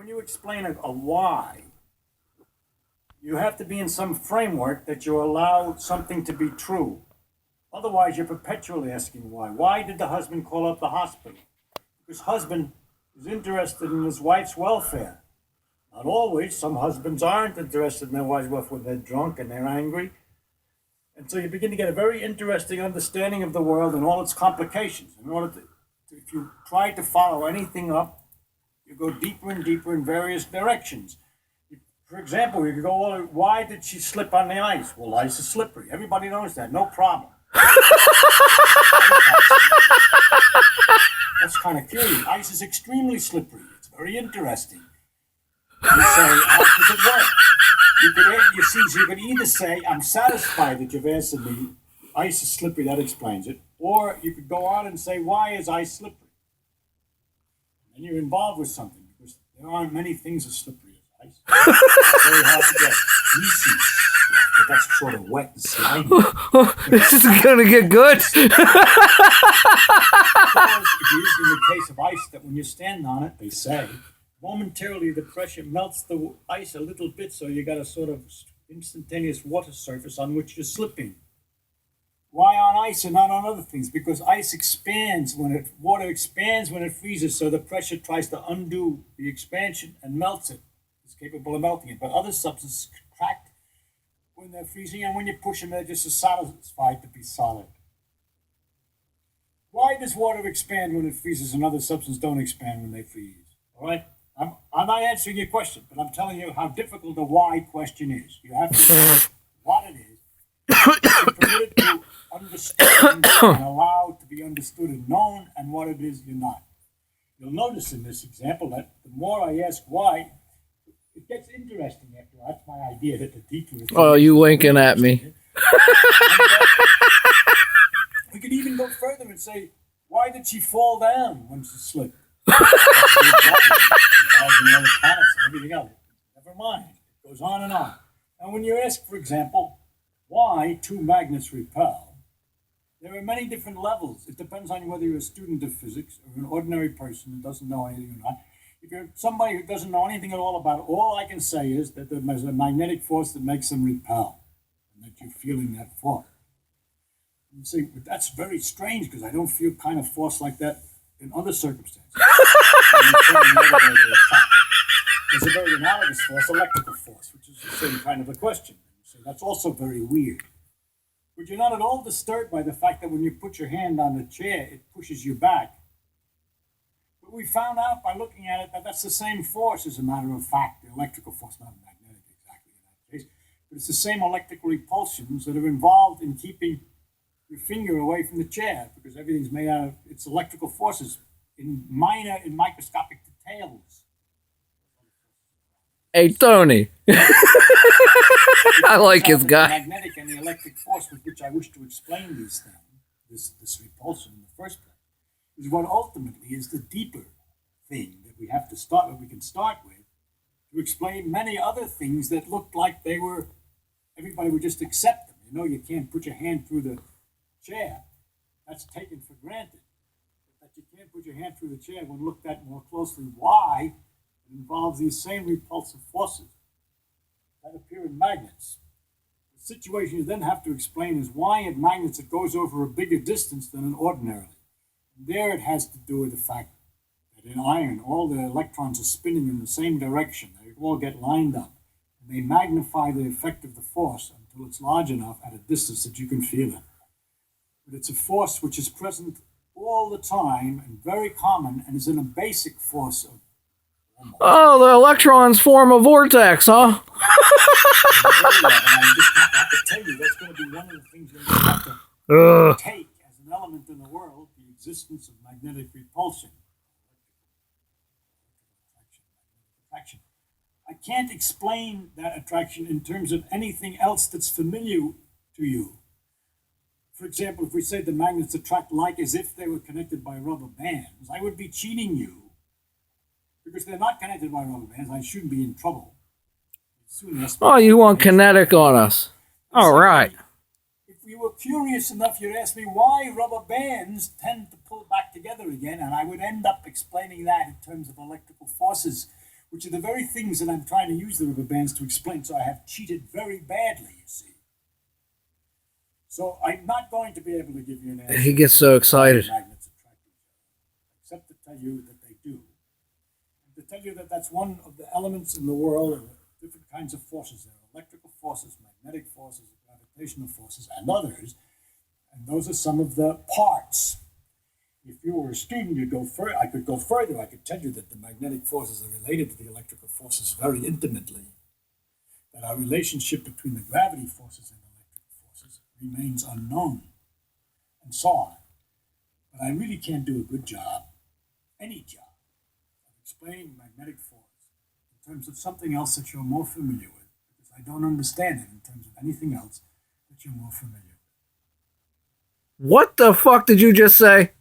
when you explain a why, you have to be in some framework that you allow something to be true. Otherwise, you're perpetually asking why. Why did the husband call up the hospital? Because husband is interested in his wife's welfare. Not always. Some husbands aren't interested in their wife's welfare when they're drunk and they're angry. And so you begin to get a very interesting understanding of the world and all its complications. In order to if you try to follow anything up, you go deeper and deeper in various directions. For example, you could go, why did she slip on the ice? Well, ice is slippery. Everybody knows that. No problem. That's kind of curious. Ice is extremely slippery. It's very interesting. You say, how does it work? So you could either say, I'm satisfied that you've answered me. Ice is slippery, that explains it. Or you could go on and say, why is ice slippery? And you're involved with something because there aren't many things as slippery as ice. It's very hard to get. Easy. But that's sort of wet and slimy. This is gonna get good. So it is in the case of ice that when you stand on it, they say, momentarily the pressure melts the ice a little bit, so you got a sort of instantaneous water surface on which you're slipping. Why on ice and not on other things? Because ice expands water expands when it freezes, so the pressure tries to undo the expansion and melts it. It's capable of melting it. But other substances contract when they're freezing, and when you push them, they're just satisfied to be solid. Why does water expand when it freezes and other substances don't expand when they freeze? All right? I'm not answering your question, but I'm telling you how difficult the why question is. You have to know what it is. You're permitted to understand and allowed to be understood and known, and what it is you're not. You'll notice in this example that the more I ask why, it gets interesting after all. That's my idea, that the deeper it Oh, you winking at me. We could even go further and say, why did she fall down when she slipped? And other planets and everything else. Never mind. It goes on and on. And when you ask, for example, why two magnets repel, there are many different levels. It depends on whether you're a student of physics or an ordinary person who doesn't know anything or not. If you're somebody who doesn't know anything at all about it, all I can say is that there's a magnetic force that makes them repel, and that you're feeling that force. You say, but that's very strange because I don't feel kind of force like that in other circumstances. There's a very analogous force, electrical force, which is the same kind of a question. So that's also very weird. But you're not at all disturbed by the fact that when you put your hand on the chair, it pushes you back. But we found out by looking at it that that's the same force, as a matter of fact. The electrical force, not magnetic exactly in that case, but it's the same electrical repulsions that are involved in keeping your finger away from the chair, because everything's made out of its electrical forces in microscopic details. Hey, Tony. I like his guy. The magnetic and the electric force with which I wish to explain these things, this repulsion in the first place, is what ultimately is the deeper thing that we have to start, that we can start with, to explain many other things that looked like everybody would just accept them. You know, you can't put your hand through the chair. That's taken for granted. But that you can't put your hand through the chair when looked at more closely. Why? It involves these same repulsive forces that appear in magnets. The situation you then have to explain is why in magnets it goes over a bigger distance than in ordinarily. And there it has to do with the fact that in iron, all the electrons are spinning in the same direction. They all get lined up. And they magnify the effect of the force until it's large enough at a distance that you can feel it. But it's a force which is present all the time and very common, and is in a basic force of almost. Oh, the electrons form a vortex, huh? And I just have to tell you, that's going to be one of the things you're going to have to take as an element in the world, the existence of magnetic repulsion. Attraction. I can't explain that attraction in terms of anything else that's familiar to you. For example, if we say the magnets attract like as if they were connected by rubber bands, I would be cheating you, because they're not connected by rubber bands. I shouldn't be in trouble. Oh, you want kinetic on us. All right. If you were curious enough, you'd ask me why rubber bands tend to pull back together again, and I would end up explaining that in terms of electrical forces, which are the very things that I'm trying to use the rubber bands to explain. So I have cheated very badly, you see. So I'm not going to be able to give you an answer. He gets so excited. Magnets attract each other, except to tell you that they do. And to tell you that that's one of the elements in the world of different kinds of forces. There are electrical forces, magnetic forces, gravitational forces, and others. And those are some of the parts. If you were a student, you'd go further. I could go further. I could tell you that the magnetic forces are related to the electrical forces very intimately. That our relationship between the gravity forces and electrical forces remains unknown, and so on. But I really can't do a good job, any job, of explaining magnetic force in terms of something else that you're more familiar with, because I don't understand it in terms of anything else that you're more familiar with. What the fuck did you just say?